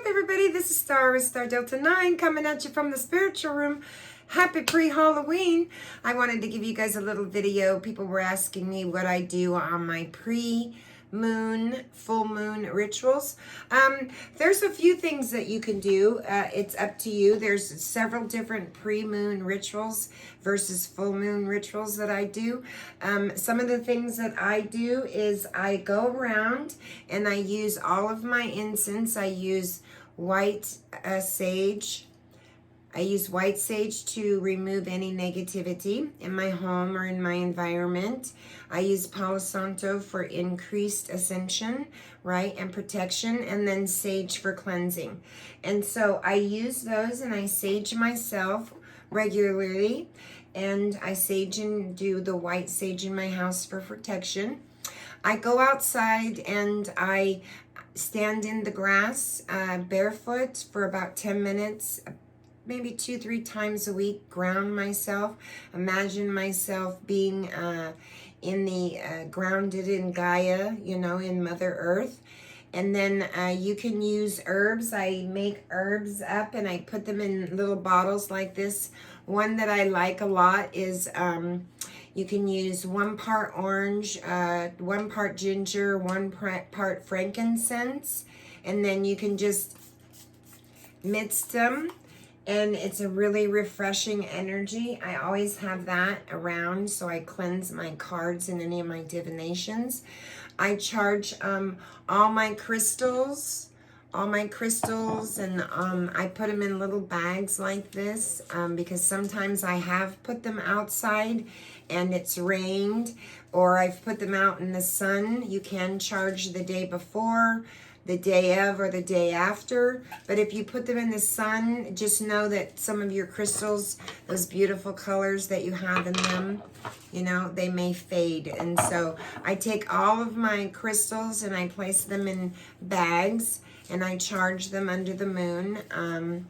up, everybody? This is Star with Star Delta 9 coming at you from the spiritual room. Happy pre-Halloween. I wanted to give you guys a little video. People were asking me what I do on my pre-moon, full moon rituals. There's a few things that you can do. It's up to you. There's several different pre-moon rituals versus full moon rituals that I do. Some of the things that I do is I go around and I use all of my incense. I use white sage. I use white sage to remove any negativity in my home or in my environment. I use Palo Santo for increased ascension, right, and protection, and then sage for cleansing. And so I use those and I sage myself regularly, and I sage and do the white sage in my house for protection. I go outside and I stand in the grass barefoot for about 10 minutes, maybe 2-3 times a week, ground myself, imagine myself being in the grounded in Gaia, you know, in Mother Earth. And then you can use herbs. I make herbs up and I put them in little bottles like this. One that I like a lot is you can use 1 part orange, 1 part ginger, 1 part frankincense, and then you can just mix them. And it's a really refreshing energy. I always have that around, so I cleanse my cards and any of my divinations. I charge all my crystals, and I put them in little bags like this because sometimes I have put them outside and it's rained, or I've put them out in the sun. You can charge the day before, the day of, or the day after. But if you put them in the sun, just know that some of your crystals, those beautiful colors that you have in them, you know, they may fade. And so I take all of my crystals and I place them in bags and I charge them under the moon.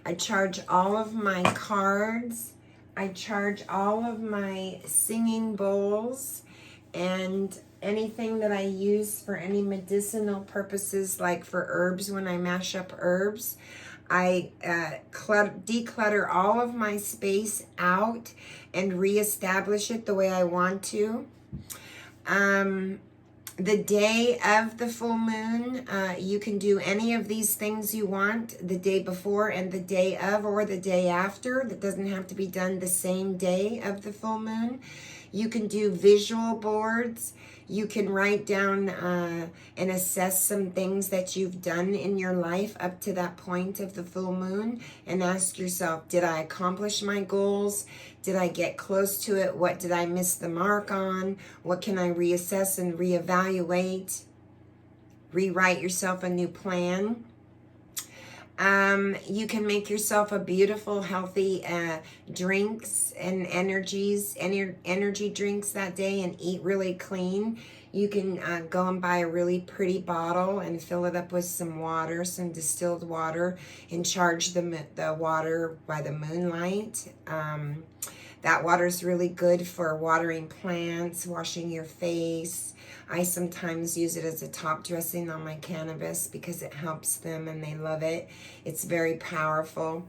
I charge all of my cards. I charge all of my singing bowls and anything that I use for any medicinal purposes, like for herbs. When I mash up herbs, I declutter all of my space out and reestablish it the way I want to. The day of the full moon, you can do any of these things you want, the day before and the day of, or the day after. That doesn't have to be done the same day of the full moon. You can do visual boards. You can write down and assess some things that you've done in your life up to that point of the full moon and ask yourself, did I accomplish my goals? Did I get close to it? What did I miss the mark on? What can I reassess and reevaluate? Rewrite yourself a new plan. You can make yourself a beautiful, healthy drinks and energy drinks that day and eat really clean. You can go and buy a really pretty bottle and fill it up with some water, some distilled water, and charge the water by the moonlight. That water is really good for watering plants, washing your face. I sometimes use it as a top dressing on my cannabis because it helps them and they love it. It's very powerful.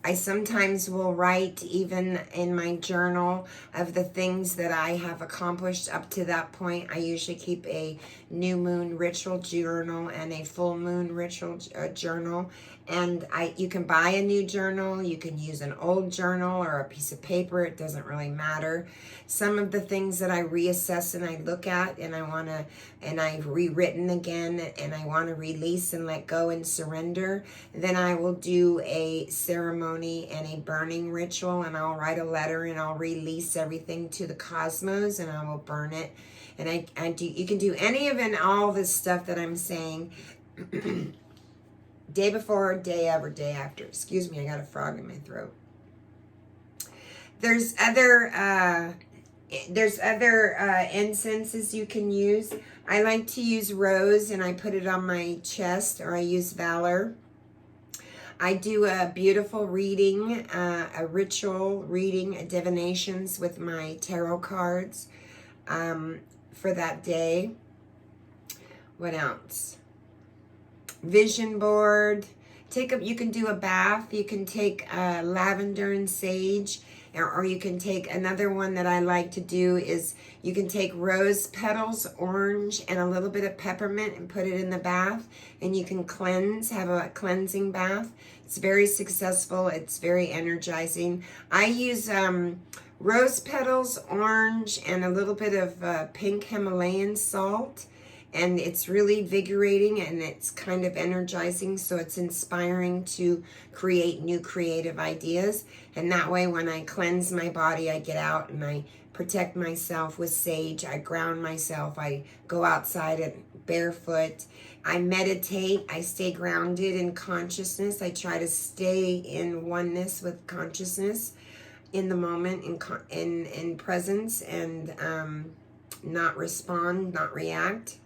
I sometimes will write even in my journal of the things that I have accomplished up to that point. I usually keep a new moon ritual journal and a full moon ritual journal. And you can buy a new journal, you can use an old journal or a piece of paper, it doesn't really matter. Some of the things that I reassess and I look at and I've rewritten again and I want to release and let go and surrender, then I will do a ceremony and a burning ritual, and I'll write a letter and I'll release everything to the cosmos and I will burn it. And you can do any of and all this stuff that I'm saying day before, day of, or day after. Excuse me, I got a frog in my throat. There's other incenses you can use. I like to use rose and I put it on my chest, or I use Valor. I do a beautiful reading, a ritual reading, divinations with my tarot cards for that day. What else? vision board. You can do a bath. You can take lavender and sage, or you can take another one that I like to do is you can take rose petals, orange, and a little bit of peppermint and put it in the bath, and you can have a cleansing bath. It's very successful. It's very energizing. I use rose petals, orange, and a little bit of pink Himalayan salt. And it's really invigorating and it's kind of energizing, so it's inspiring to create new creative ideas. And that way, when I cleanse my body, I get out and I protect myself with sage. I ground myself. I go outside barefoot. I meditate. I stay grounded in consciousness. I try to stay in oneness with consciousness in the moment, in presence, and not respond, not react.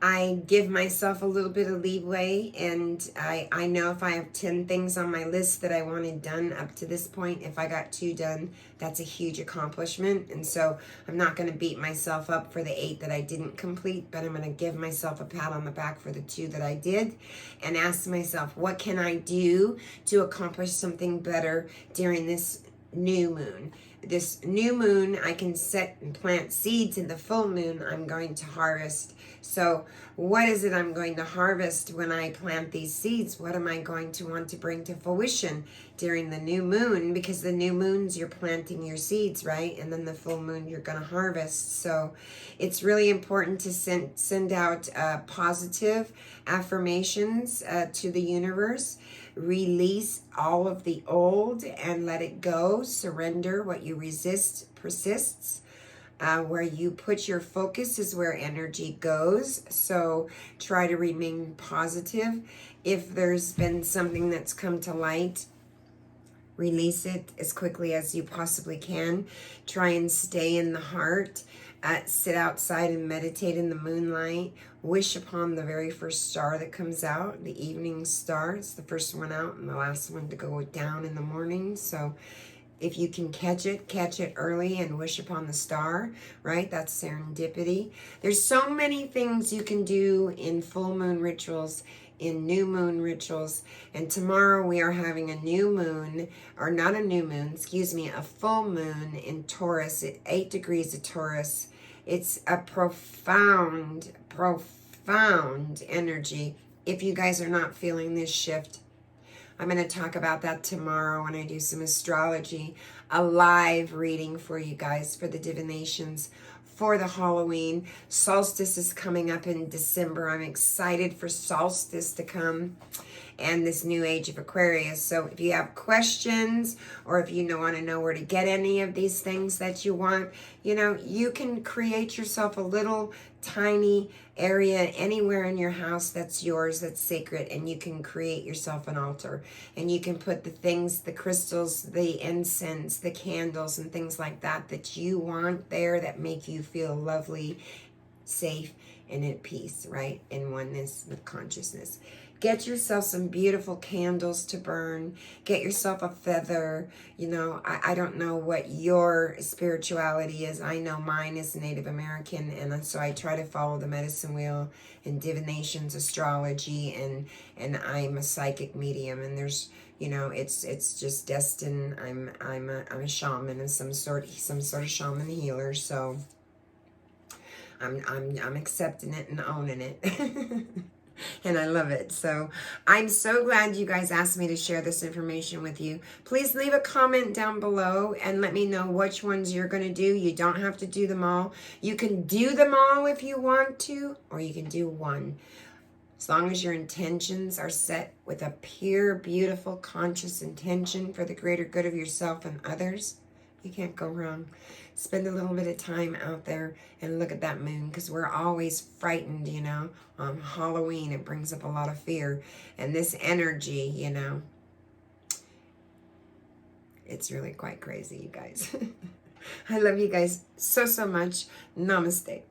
I give myself a little bit of leeway, and I know if I have 10 things on my list that I wanted done up to this point, if I got 2 done, that's a huge accomplishment. And so I'm not going to beat myself up for the 8 that I didn't complete, but I'm going to give myself a pat on the back for the 2 that I did, and ask myself, what can I do to accomplish something better during this new moon? This new moon, I can set and plant seeds. In the full moon, I'm going to harvest. So what is it I'm going to harvest when I plant these seeds? What am I going to want to bring to fruition during the new moon? Because the new moons, you're planting your seeds, right? And then the full moon, you're going to harvest. So it's really important to send out positive affirmations to the universe. Release all of the old and let it go. Surrender. What you resist persists. Where you put your focus is where energy goes. So try to remain positive. If there's been something that's come to light, release it as quickly as you possibly can. Try and stay in the heart. Sit outside and meditate in the moonlight. Wish upon the very first star that comes out, the evening star. It's the first one out and the last one to go down in the morning. So if you can catch it early and wish upon the star, right? That's serendipity. There's so many things you can do in full moon rituals, in new moon rituals. And tomorrow we are having a new moon, or not a new moon, excuse me, a full moon in Taurus at 8 degrees of Taurus. It's a profound energy. If you guys are not feeling this shift, I'm going to talk about that tomorrow when I do some astrology, a live reading for you guys for the divinations for the Halloween. Solstice is coming up in December. I'm excited for solstice to come and this new age of Aquarius. So if you have questions, or if you want to know where to get any of these things that you want, you can create yourself a little tiny area anywhere in your house that's yours, that's sacred, and you can create yourself an altar, and you can put the things, the crystals, the incense, the candles, and things like that you want there that make you feel lovely, safe, and at peace, right? In oneness with consciousness. Get yourself some beautiful candles to burn. Get yourself a feather. I don't know what your spirituality is. I know mine is Native American, and so I try to follow the medicine wheel and divinations, astrology, and I'm a psychic medium, and there's it's just destined. I'm a shaman and some sort of shaman healer, so I'm accepting it and owning it. And I love it. So I'm so glad you guys asked me to share this information with you. Please leave a comment down below and let me know which ones you're going to do. You don't have to do them all. You can do them all if you want to, or you can do one. As long as your intentions are set with a pure, beautiful, conscious intention for the greater good of yourself and others, you can't go wrong. Spend a little bit of time out there and look at that moon, because we're always frightened, on Halloween. It brings up a lot of fear. And this energy, it's really quite crazy, you guys. I love you guys so much. Namaste.